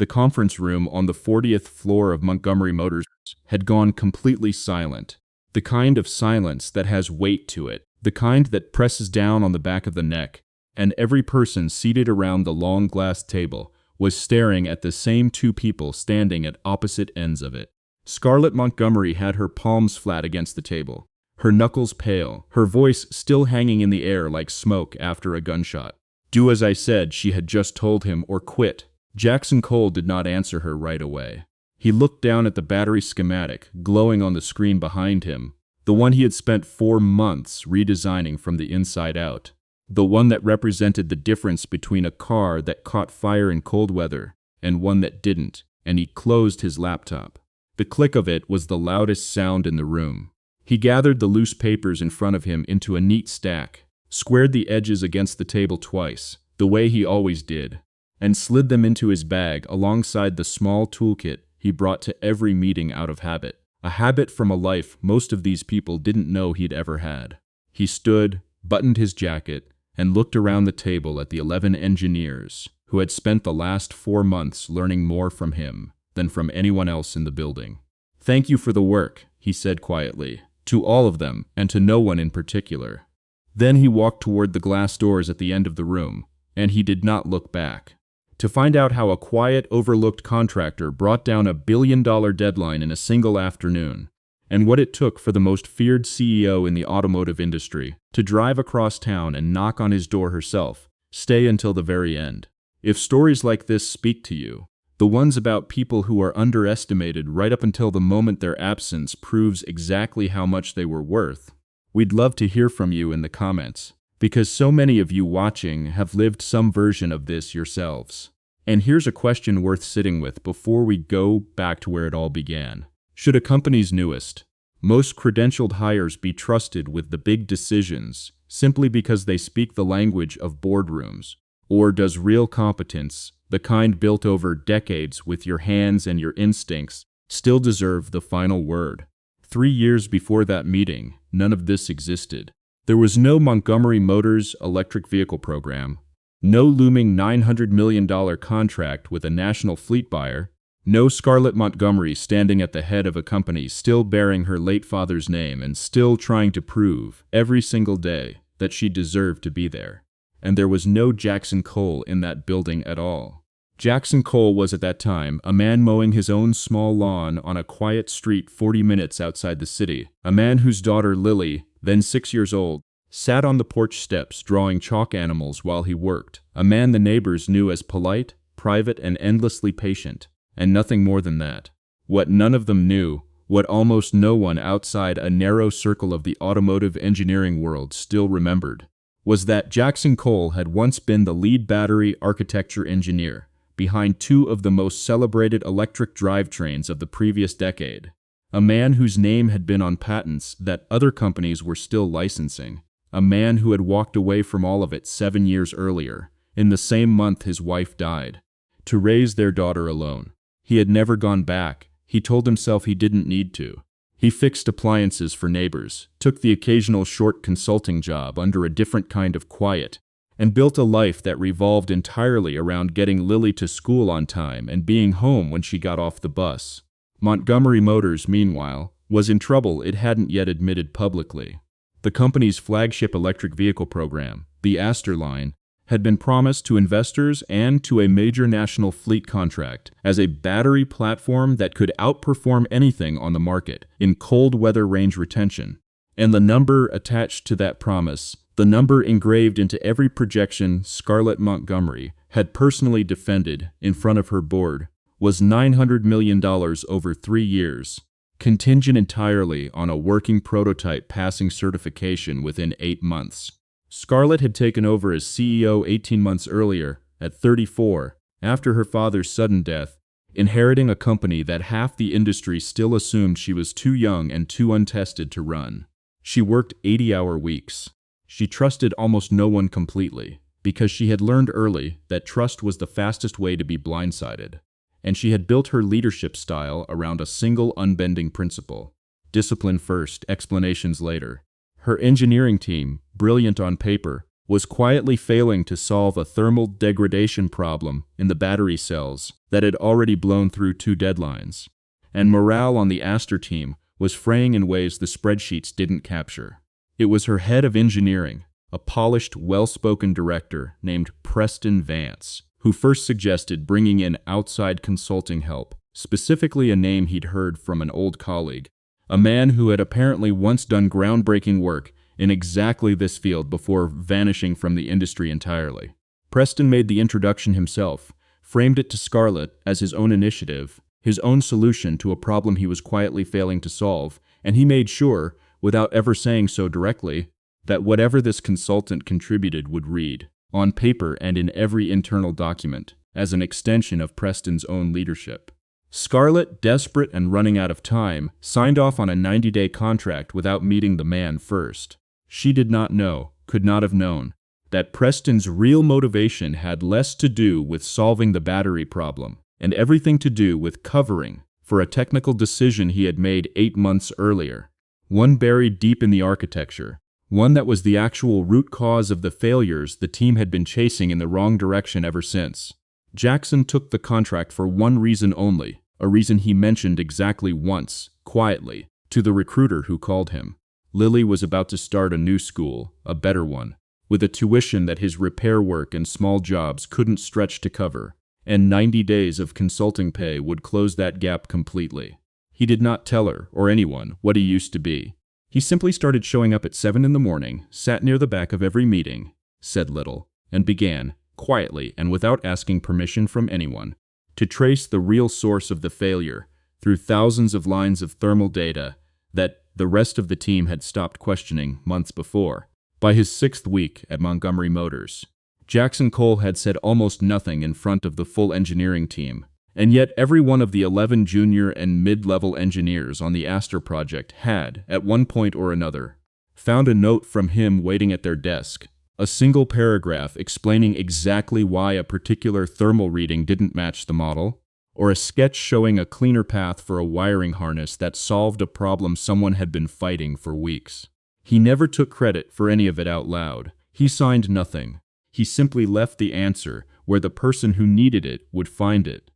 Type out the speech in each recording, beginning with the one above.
The conference room on the 40th floor of Montgomery Motors had gone completely silent. The kind of silence that has weight to it, the kind that presses down on the back of the neck, and every person seated around the long glass table was staring at the same two people standing at opposite ends of it. Scarlett Montgomery had her palms flat against the table, her knuckles pale, her voice still hanging in the air like smoke after a gunshot. Do as I said, she had just told him, or quit. Jackson Cole did not answer her right away. He looked down at the battery schematic glowing on the screen behind him, the one he had spent 4 months redesigning from the inside out, the one that represented the difference between a car that caught fire in cold weather and one that didn't, and he closed his laptop. The click of it was the loudest sound in the room. He gathered the loose papers in front of him into a neat stack, squared the edges against the table twice, the way he always did, and slid them into his bag alongside the small toolkit he brought to every meeting out of habit, a habit from a life most of these people didn't know he'd ever had. He stood, buttoned his jacket, and looked around the table at the 11 engineers who had spent the last 4 months learning more from him than from anyone else in the building. Thank you for the work, he said quietly, to all of them and to no one in particular. Then he walked toward the glass doors at the end of the room, and he did not look back. To find out how a quiet, overlooked contractor brought down a billion-dollar deadline in a single afternoon, and what it took for the most feared CEO in the automotive industry to drive across town and knock on his door herself, stay until the very end. If stories like this speak to you, the ones about people who are underestimated right up until the moment their absence proves exactly how much they were worth, we'd love to hear from you in the comments, because so many of you watching have lived some version of this yourselves. And here's a question worth sitting with before we go back to where it all began. Should a company's newest, most credentialed hires be trusted with the big decisions simply because they speak the language of boardrooms? Or does real competence, the kind built over decades with your hands and your instincts, still deserve the final word? 3 years before that meeting, none of this existed. There was no Montgomery Motors electric vehicle program, no looming $900 million contract with a national fleet buyer, no Scarlett Montgomery standing at the head of a company still bearing her late father's name and still trying to prove every single day that she deserved to be there. And there was no Jackson Cole in that building at all. Jackson Cole was at that time a man mowing his own small lawn on a quiet street 40 minutes outside the city, a man whose daughter Lily, then 6 years old, sat on the porch steps drawing chalk animals while he worked, a man the neighbors knew as polite, private, and endlessly patient, and nothing more than that. What none of them knew, what almost no one outside a narrow circle of the automotive engineering world still remembered, was that Jackson Cole had once been the lead battery architecture engineer behind 2 of the most celebrated electric drivetrains of the previous decade, a man whose name had been on patents that other companies were still licensing, a man who had walked away from all of it 7 years earlier, in the same month his wife died, to raise their daughter alone. He had never gone back. He told himself he didn't need to. He fixed appliances for neighbors, took the occasional short consulting job under a different kind of quiet, and built a life that revolved entirely around getting Lily to school on time and being home when she got off the bus. Montgomery Motors, meanwhile, was in trouble it hadn't yet admitted publicly. The company's flagship electric vehicle program, the Astor line, had been promised to investors and to a major national fleet contract as a battery platform that could outperform anything on the market in cold weather range retention. And the number attached to that promise, the number engraved into every projection Scarlett Montgomery had personally defended in front of her board, was $900 million over 3 years, contingent entirely on a working prototype passing certification within 8 months. Scarlett had taken over as CEO 18 months earlier, at 34, after her father's sudden death, inheriting a company that half the industry still assumed she was too young and too untested to run. She worked 80-hour weeks. She trusted almost no one completely, because she had learned early that trust was the fastest way to be blindsided. And she had built her leadership style around a single unbending principle: discipline first, explanations later. Her engineering team, brilliant on paper, was quietly failing to solve a thermal degradation problem in the battery cells that had already blown through 2 deadlines. And morale on the Aster team was fraying in ways the spreadsheets didn't capture. It was her head of engineering, a polished, well-spoken director named Preston Vance, who first suggested bringing in outside consulting help, specifically a name he'd heard from an old colleague, a man who had apparently once done groundbreaking work in exactly this field before vanishing from the industry entirely. Preston made the introduction himself, framed it to Scarlett as his own initiative, his own solution to a problem he was quietly failing to solve, and he made sure, without ever saying so directly, that whatever this consultant contributed would read, on paper and in every internal document, as an extension of Preston's own leadership. Scarlett, desperate and running out of time, signed off on a 90-day contract without meeting the man first. She did not know, could not have known, that Preston's real motivation had less to do with solving the battery problem and everything to do with covering for a technical decision he had made 8 months earlier, one buried deep in the architecture, one that was the actual root cause of the failures the team had been chasing in the wrong direction ever since. Jackson took the contract for one reason only, a reason he mentioned exactly once, quietly, to the recruiter who called him. Lily was about to start a new school, a better one, with a tuition that his repair work and small jobs couldn't stretch to cover, and 90 days of consulting pay would close that gap completely. He did not tell her, or anyone, what he used to be. He simply started showing up at 7 in the morning, sat near the back of every meeting, said little, and began, quietly and without asking permission from anyone, to trace the real source of the failure through thousands of lines of thermal data that the rest of the team had stopped questioning months before. By his 6th week at Montgomery Motors, Jackson Cole had said almost nothing in front of the full engineering team, and yet every one of the 11 junior and mid-level engineers on the Aster project had, at one point or another, found a note from him waiting at their desk, a single paragraph explaining exactly why a particular thermal reading didn't match the model, or a sketch showing a cleaner path for a wiring harness that solved a problem someone had been fighting for weeks. He never took credit for any of it out loud. He signed nothing. He simply left the answer where the person who needed it would find it.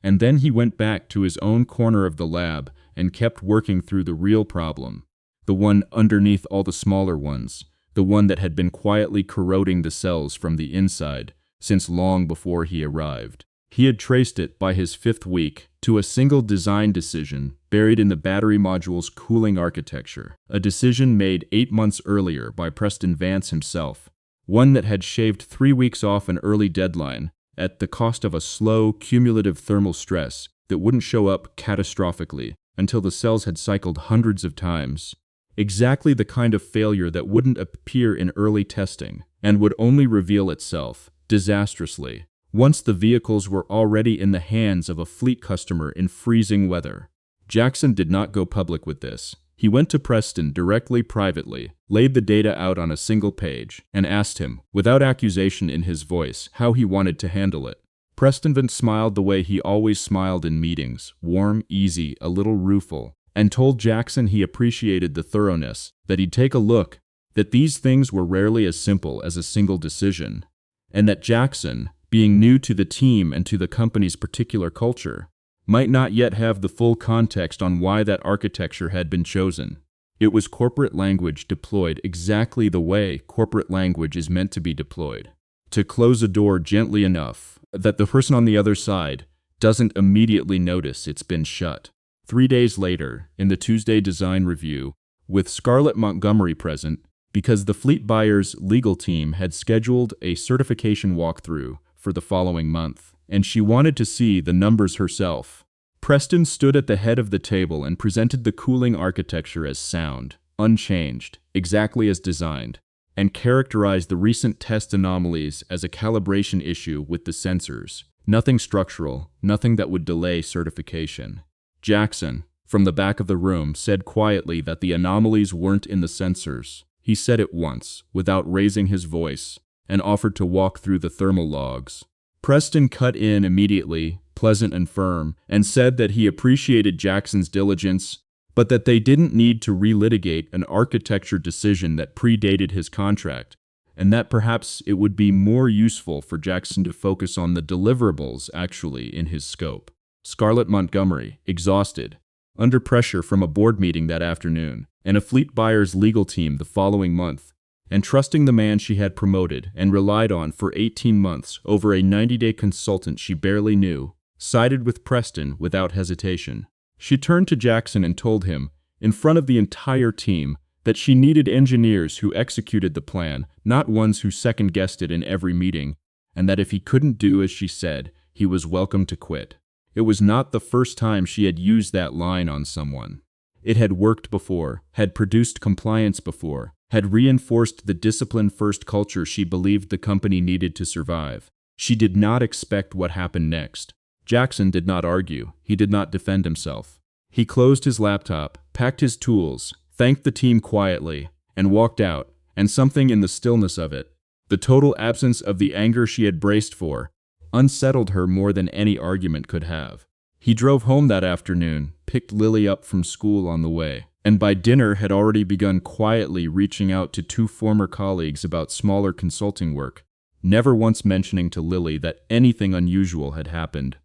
And then he went back to his own corner of the lab and kept working through the real problem, the one underneath all the smaller ones, the one that had been quietly corroding the cells from the inside since long before he arrived. He had traced it by his 5th week to a single design decision buried in the battery module's cooling architecture, a decision made 8 months earlier by Preston Vance himself, one that had shaved 3 weeks off an early deadline at the cost of a slow, cumulative thermal stress that wouldn't show up catastrophically until the cells had cycled hundreds of times. Exactly the kind of failure that wouldn't appear in early testing and would only reveal itself, disastrously, once the vehicles were already in the hands of a fleet customer in freezing weather. Jackson did not go public with this. He went to Preston directly privately, laid the data out on a single page, and asked him, without accusation in his voice, how he wanted to handle it. Preston Vance smiled the way he always smiled in meetings, warm, easy, a little rueful, and told Jackson he appreciated the thoroughness, that he'd take a look, that these things were rarely as simple as a single decision, and that Jackson, being new to the team and to the company's particular culture, might not yet have the full context on why that architecture had been chosen. It was corporate language deployed exactly the way corporate language is meant to be deployed, to close a door gently enough that the person on the other side doesn't immediately notice it's been shut. 3 days later, in the Tuesday design review, with Scarlett Montgomery present, because the fleet buyer's legal team had scheduled a certification walkthrough for the following month, and she wanted to see the numbers herself. Preston stood at the head of the table and presented the cooling architecture as sound, unchanged, exactly as designed, and characterized the recent test anomalies as a calibration issue with the sensors. Nothing structural, nothing that would delay certification. Jackson, from the back of the room, said quietly that the anomalies weren't in the sensors. He said it once, without raising his voice, and offered to walk through the thermal logs. Preston cut in immediately, pleasant and firm, and said that he appreciated Jackson's diligence, but that they didn't need to relitigate an architecture decision that predated his contract, and that perhaps it would be more useful for Jackson to focus on the deliverables actually in his scope. Scarlett Montgomery, exhausted, under pressure from a board meeting that afternoon, and a fleet buyer's legal team the following month, and trusting the man she had promoted and relied on for 18 months over a 90-day consultant she barely knew, sided with Preston without hesitation. She turned to Jackson and told him, in front of the entire team, that she needed engineers who executed the plan, not ones who second-guessed it in every meeting, and that if he couldn't do as she said, he was welcome to quit. It was not the first time she had used that line on someone. It had worked before, had produced compliance before, had reinforced the discipline-first culture she believed the company needed to survive. She did not expect what happened next. Jackson did not argue. He did not defend himself. He closed his laptop, packed his tools, thanked the team quietly, and walked out, and something in the stillness of it, the total absence of the anger she had braced for, unsettled her more than any argument could have. He drove home that afternoon, picked Lily up from school on the way, and by dinner had already begun quietly reaching out to 2 former colleagues about smaller consulting work, never once mentioning to Lily that anything unusual had happened,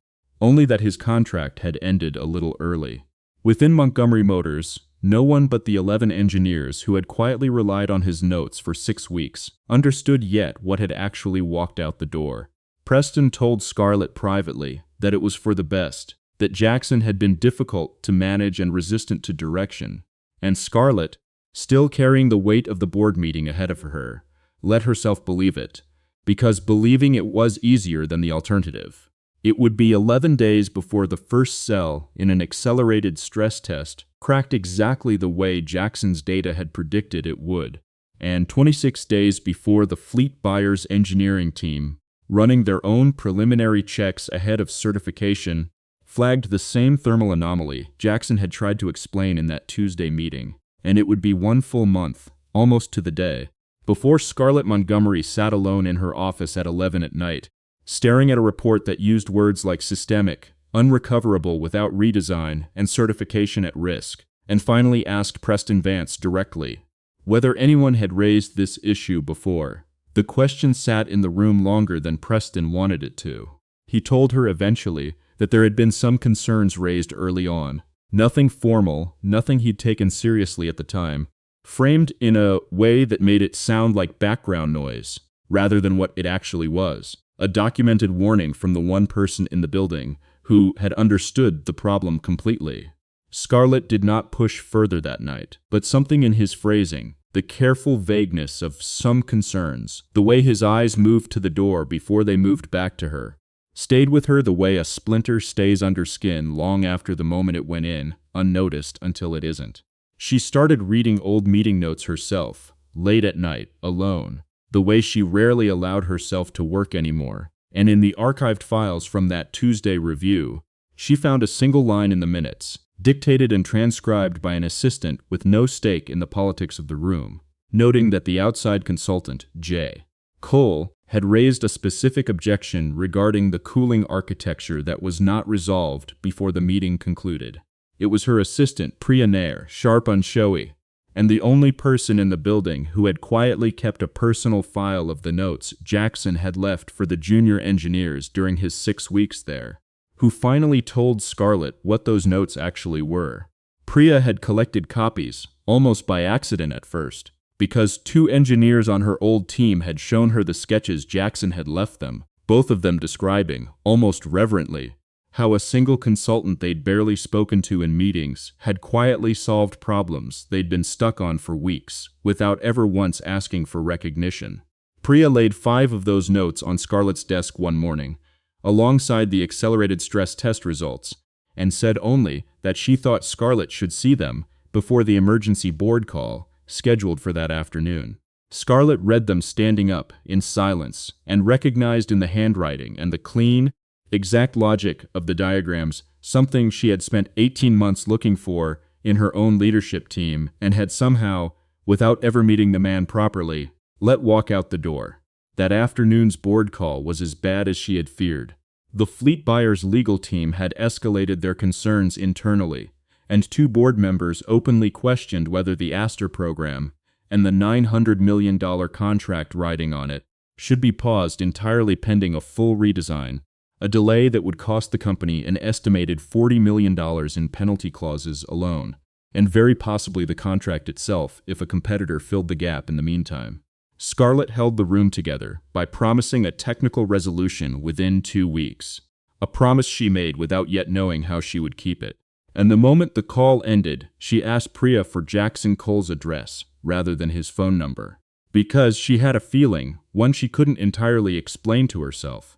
only that his contract had ended a little early. Within Montgomery Motors, no one but the 11 engineers who had quietly relied on his notes for 6 weeks understood yet what had actually walked out the door. Preston told Scarlett privately that it was for the best, that Jackson had been difficult to manage and resistant to direction, and Scarlett, still carrying the weight of the board meeting ahead of her, let herself believe it, because believing it was easier than the alternative. It would be 11 days before the first cell in an accelerated stress test cracked exactly the way Jackson's data had predicted it would, and 26 days before the fleet buyer's engineering team, running their own preliminary checks ahead of certification, flagged the same thermal anomaly Jackson had tried to explain in that Tuesday meeting, and it would be 1 full month, almost to the day, before Scarlett Montgomery sat alone in her office at 11 at night, staring at a report that used words like systemic, unrecoverable without redesign, and certification at risk, and finally asked Preston Vance directly whether anyone had raised this issue before. The question sat in the room longer than Preston wanted it to. He told her eventually that there had been some concerns raised early on, nothing formal, nothing he'd taken seriously at the time, framed in a way that made it sound like background noise, rather than what it actually was. A documented warning from the one person in the building who had understood the problem completely. Scarlett did not push further that night, but something in his phrasing, the careful vagueness of some concerns, the way his eyes moved to the door before they moved back to her, stayed with her the way a splinter stays under skin long after the moment it went in, unnoticed until it isn't. She started reading old meeting notes herself, late at night, alone, the way she rarely allowed herself to work anymore, and in the archived files from that Tuesday review, she found a single line in the minutes, dictated and transcribed by an assistant with no stake in the politics of the room, noting that the outside consultant, J. Cole, had raised a specific objection regarding the cooling architecture that was not resolved before the meeting concluded. It was her assistant, Priya Nair, sharp unshowy, and the only person in the building who had quietly kept a personal file of the notes Jackson had left for the junior engineers during his 6 weeks there, who finally told Scarlett what those notes actually were. Priya had collected copies, almost by accident at first, because 2 engineers on her old team had shown her the sketches Jackson had left them, both of them describing, almost reverently, how a single consultant they'd barely spoken to in meetings had quietly solved problems they'd been stuck on for weeks, without ever once asking for recognition. Priya laid 5 of those notes on Scarlett's desk one morning, alongside the accelerated stress test results, and said only that she thought Scarlett should see them before the emergency board call scheduled for that afternoon. Scarlett read them standing up, in silence, and recognized in the handwriting and the clean, exact logic of the diagrams something she had spent 18 months looking for in her own leadership team and had somehow, without ever meeting the man properly, let walk out the door. That afternoon's board call was as bad as she had feared. The fleet buyer's legal team had escalated their concerns internally, and 2 board members openly questioned whether the Astor program and the $900 million contract riding on it should be paused entirely pending a full redesign, a delay that would cost the company an estimated $40 million in penalty clauses alone, and very possibly the contract itself if a competitor filled the gap in the meantime. Scarlett held the room together by promising a technical resolution within 2 weeks, a promise she made without yet knowing how she would keep it. And the moment the call ended, she asked Priya for Jackson Cole's address rather than his phone number, because she had a feeling, one she couldn't entirely explain to herself,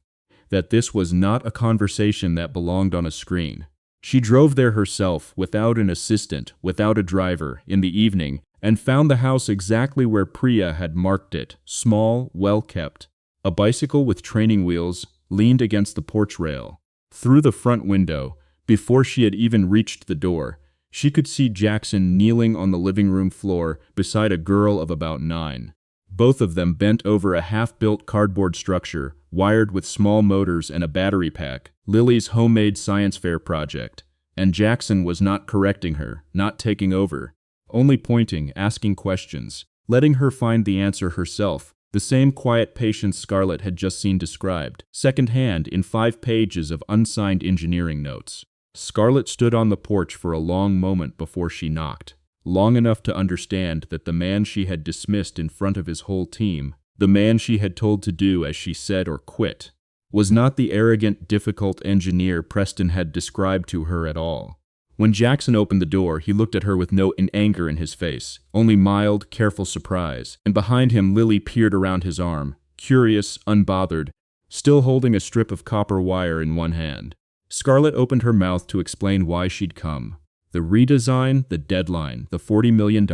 that this was not a conversation that belonged on a screen. She drove there herself, without an assistant, without a driver, in the evening, and found the house exactly where Priya had marked it, small, well-kept. A bicycle with training wheels leaned against the porch rail. Through the front window, before she had even reached the door, she could see Jackson kneeling on the living room floor beside a girl of about 9. Both of them bent over a half-built cardboard structure, wired with small motors and a battery pack, Lily's homemade science fair project. And Jackson was not correcting her, not taking over, only pointing, asking questions, letting her find the answer herself, the same quiet patience Scarlett had just seen described, secondhand in 5 pages of unsigned engineering notes. Scarlett stood on the porch for a long moment before she knocked, long enough to understand that the man she had dismissed in front of his whole team, the man she had told to do as she said or quit, was not the arrogant, difficult engineer Preston had described to her at all. When Jackson opened the door, he looked at her with no anger in his face, only mild, careful surprise, and behind him Lily peered around his arm, curious, unbothered, still holding a strip of copper wire in one hand. Scarlett opened her mouth to explain why she'd come. The redesign, the deadline, the $40 million,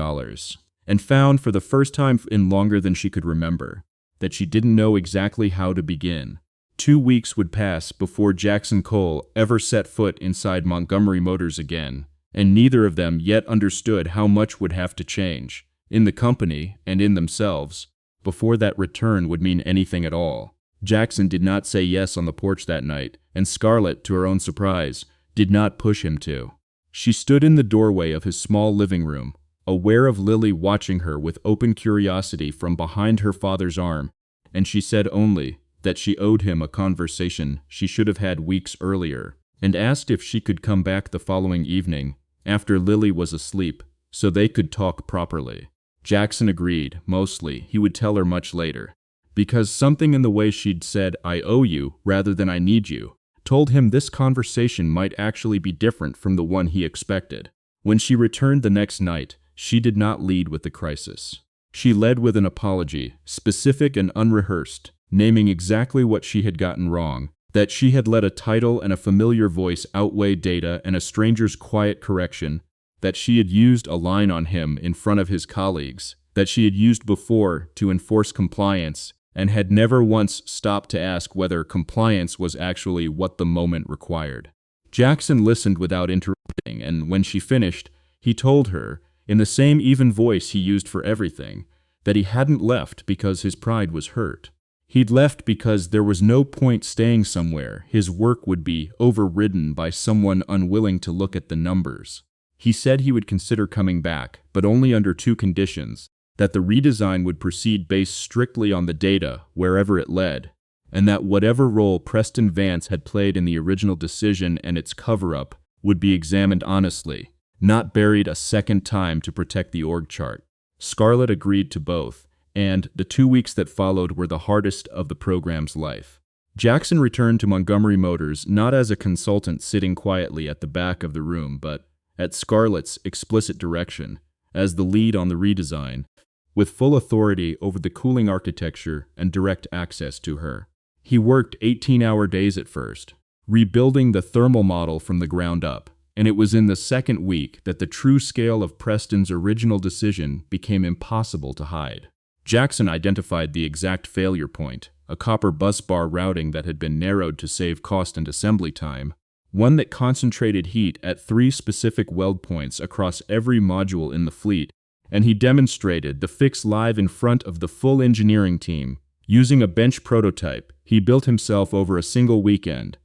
and found for the first time in longer than she could remember, that she didn't know exactly how to begin. 2 weeks would pass before Jackson Cole ever set foot inside Montgomery Motors again, and neither of them yet understood how much would have to change, in the company and in themselves, before that return would mean anything at all. Jackson did not say yes on the porch that night, and Scarlett, to her own surprise, did not push him to. She stood in the doorway of his small living room, aware of Lily watching her with open curiosity from behind her father's arm, and she said only that she owed him a conversation she should have had weeks earlier, and asked if she could come back the following evening, after Lily was asleep, so they could talk properly. Jackson agreed, mostly, he would tell her much later, because something in the way she'd said, "I owe you," rather than "I need you," told him this conversation might actually be different from the one he expected. When she returned the next night, she did not lead with the crisis. She led with an apology, specific and unrehearsed, naming exactly what she had gotten wrong, that she had let a title and a familiar voice outweigh data and a stranger's quiet correction, that she had used a line on him in front of his colleagues, that she had used before to enforce compliance, and had never once stopped to ask whether compliance was actually what the moment required. Jackson listened without interrupting, and when she finished, he told her, in the same even voice he used for everything, that he hadn't left because his pride was hurt. He'd left because there was no point staying somewhere his work would be overridden by someone unwilling to look at the numbers. He said he would consider coming back, but only under 2 conditions: that the redesign would proceed based strictly on the data, wherever it led, and that whatever role Preston Vance had played in the original decision and its cover-up would be examined honestly, not buried a second time to protect the org chart. Scarlett agreed to both, and the 2 weeks that followed were the hardest of the program's life. Jackson returned to Montgomery Motors not as a consultant sitting quietly at the back of the room, but, at Scarlett's explicit direction, as the lead on the redesign, with full authority over the cooling architecture and direct access to her. He worked 18-hour days at first, rebuilding the thermal model from the ground up, and it was in the second week that the true scale of Preston's original decision became impossible to hide. Jackson identified the exact failure point, a copper bus bar routing that had been narrowed to save cost and assembly time, one that concentrated heat at 3 specific weld points across every module in the fleet, and he demonstrated the fix live in front of the full engineering team. Using a bench prototype he built himself over a single weekend,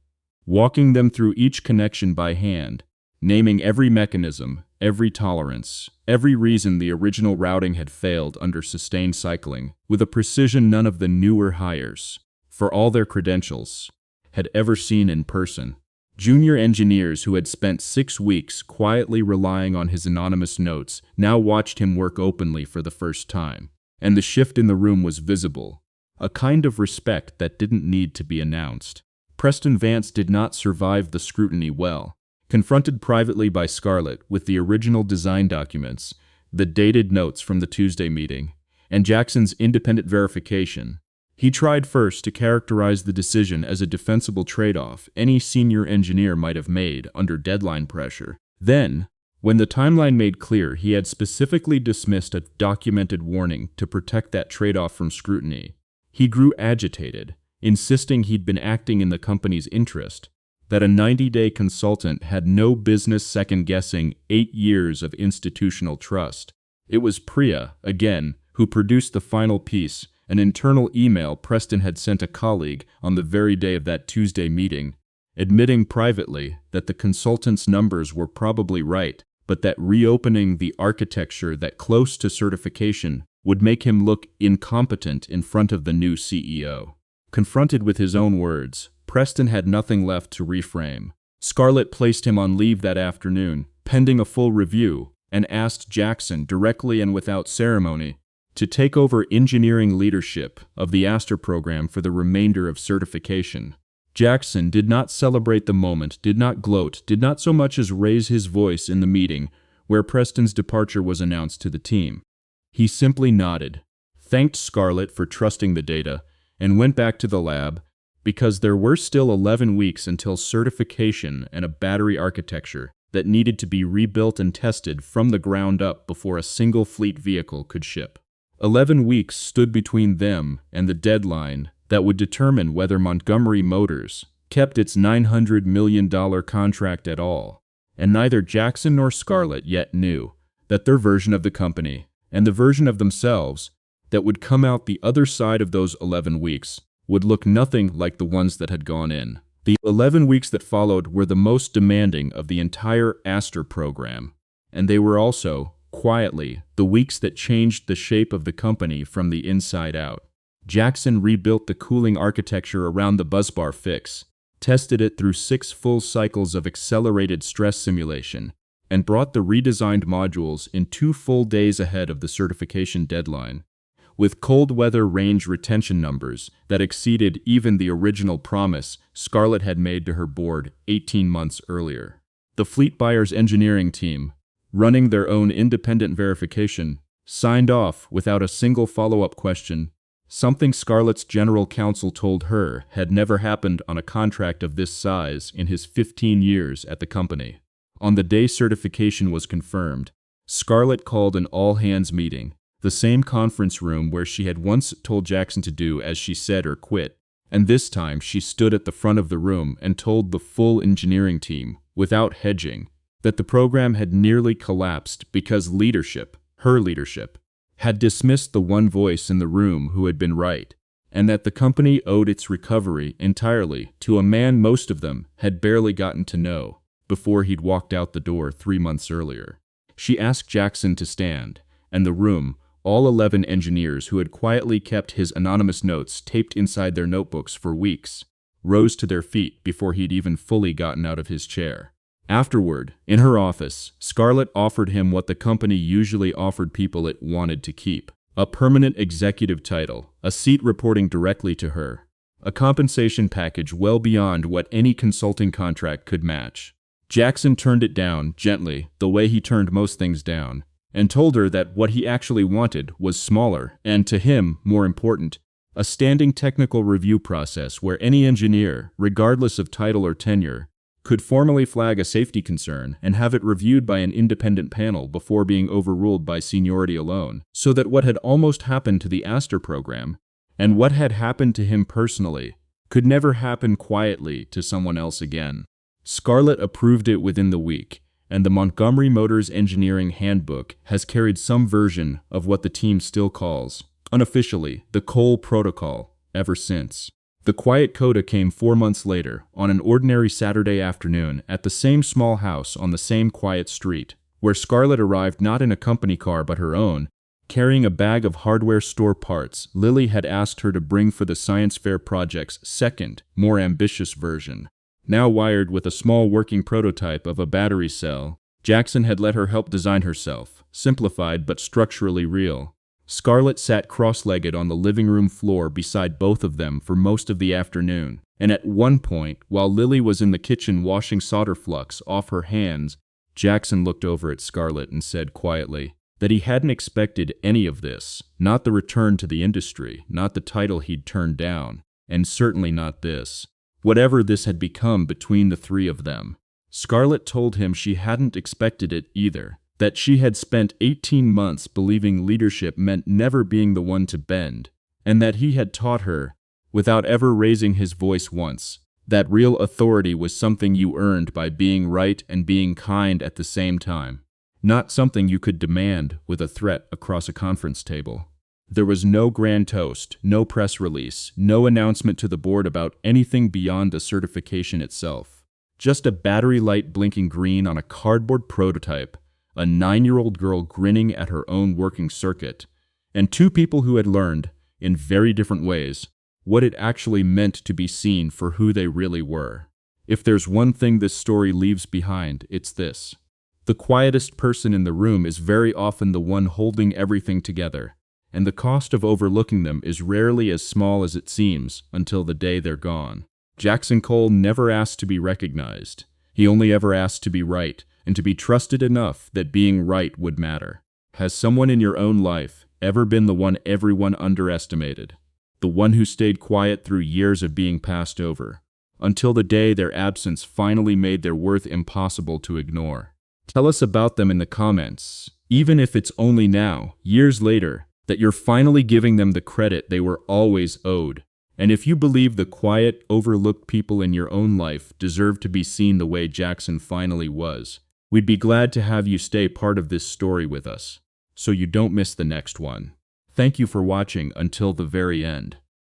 walking them through each connection by hand, naming every mechanism, every tolerance, every reason the original routing had failed under sustained cycling, with a precision none of the newer hires, for all their credentials, had ever seen in person. Junior engineers who had spent 6 weeks quietly relying on his anonymous notes now watched him work openly for the first time, and the shift in the room was visible, a kind of respect that didn't need to be announced. Preston Vance did not survive the scrutiny well. Confronted privately by Scarlett with the original design documents, the dated notes from the Tuesday meeting, and Jackson's independent verification, he tried first to characterize the decision as a defensible trade-off any senior engineer might have made under deadline pressure. Then, when the timeline made clear he had specifically dismissed a documented warning to protect that trade-off from scrutiny, he grew agitated, insisting he'd been acting in the company's interest, that a 90-day consultant had no business second-guessing 8 years of institutional trust. It was Priya, again, who produced the final piece, an internal email Preston had sent a colleague on the very day of that Tuesday meeting, admitting privately that the consultant's numbers were probably right, but that reopening the architecture that close to certification would make him look incompetent in front of the new CEO. Confronted with his own words, Preston had nothing left to reframe. Scarlett placed him on leave that afternoon, pending a full review, and asked Jackson directly and without ceremony to take over engineering leadership of the Astor program for the remainder of certification. Jackson did not celebrate the moment, did not gloat, did not so much as raise his voice in the meeting where Preston's departure was announced to the team. He simply nodded, thanked Scarlett for trusting the data, and went back to the lab, because there were still 11 weeks until certification and a battery architecture that needed to be rebuilt and tested from the ground up before a single fleet vehicle could ship. 11 weeks stood between them and the deadline that would determine whether Montgomery Motors kept its $900 million contract at all, and neither Jackson nor Scarlett yet knew that their version of the company and the version of themselves that would come out the other side of those 11 weeks would look nothing like the ones that had gone in. The 11 weeks that followed were the most demanding of the entire Astor program, and they were also, quietly, the weeks that changed the shape of the company from the inside out. Jackson rebuilt the cooling architecture around the busbar fix, tested it through 6 full cycles of accelerated stress simulation, and brought the redesigned modules in 2 full days ahead of the certification deadline, with cold weather range retention numbers that exceeded even the original promise Scarlett had made to her board 18 months earlier. The fleet buyer's engineering team, running their own independent verification, signed off without a single follow-up question, something Scarlett's general counsel told her had never happened on a contract of this size in his 15 years at the company. On the day certification was confirmed, Scarlett called an all-hands meeting, the same conference room where she had once told Jackson to do as she said or quit, and this time she stood at the front of the room and told the full engineering team, without hedging, that the program had nearly collapsed because leadership, her leadership, had dismissed the one voice in the room who had been right, and that the company owed its recovery entirely to a man most of them had barely gotten to know before he'd walked out the door 3 months earlier. She asked Jackson to stand, and the room, all 11 engineers who had quietly kept his anonymous notes taped inside their notebooks for weeks, rose to their feet before he'd even fully gotten out of his chair. Afterward, in her office, Scarlett offered him what the company usually offered people it wanted to keep: a permanent executive title, a seat reporting directly to her, a compensation package well beyond what any consulting contract could match. Jackson turned it down gently, the way he turned most things down, and told her that what he actually wanted was smaller and, to him, more important, a standing technical review process where any engineer, regardless of title or tenure, could formally flag a safety concern and have it reviewed by an independent panel before being overruled by seniority alone, so that what had almost happened to the Astor program, and what had happened to him personally, could never happen quietly to someone else again. Scarlett approved it within the week, and the Montgomery Motors Engineering Handbook has carried some version of what the team still calls, unofficially, the Cole Protocol, ever since. The quiet coda came 4 months later, on an ordinary Saturday afternoon, at the same small house on the same quiet street, where Scarlett arrived not in a company car but her own, carrying a bag of hardware store parts Lily had asked her to bring for the science fair project's second, more ambitious version. Now wired with a small working prototype of a battery cell, Jackson had let her help design herself, simplified but structurally real. Scarlett sat cross-legged on the living room floor beside both of them for most of the afternoon, and at one point, while Lily was in the kitchen washing solder flux off her hands, Jackson looked over at Scarlett and said quietly that he hadn't expected any of this, not the return to the industry, not the title he'd turned down, and certainly not this. Whatever this had become between the three of them. Scarlett told him she hadn't expected it either, that she had spent 18 months believing leadership meant never being the one to bend, and that he had taught her, without ever raising his voice once, that real authority was something you earned by being right and being kind at the same time, not something you could demand with a threat across a conference table. There was no grand toast, no press release, no announcement to the board about anything beyond the certification itself. Just a battery light blinking green on a cardboard prototype, a 9-year-old girl grinning at her own working circuit, and two people who had learned, in very different ways, what it actually meant to be seen for who they really were. If there's one thing this story leaves behind, it's this. The quietest person in the room is very often the one holding everything together, and the cost of overlooking them is rarely as small as it seems until the day they're gone. Jackson Cole never asked to be recognized. He only ever asked to be right, and to be trusted enough that being right would matter. Has someone in your own life ever been the one everyone underestimated? The one who stayed quiet through years of being passed over, until the day their absence finally made their worth impossible to ignore? Tell us about them in the comments, even if it's only now, years later, that you're finally giving them the credit they were always owed. And if you believe the quiet, overlooked people in your own life deserve to be seen the way Jackson finally was, we'd be glad to have you stay part of this story with us, so you don't miss the next one. Thank you for watching until the very end.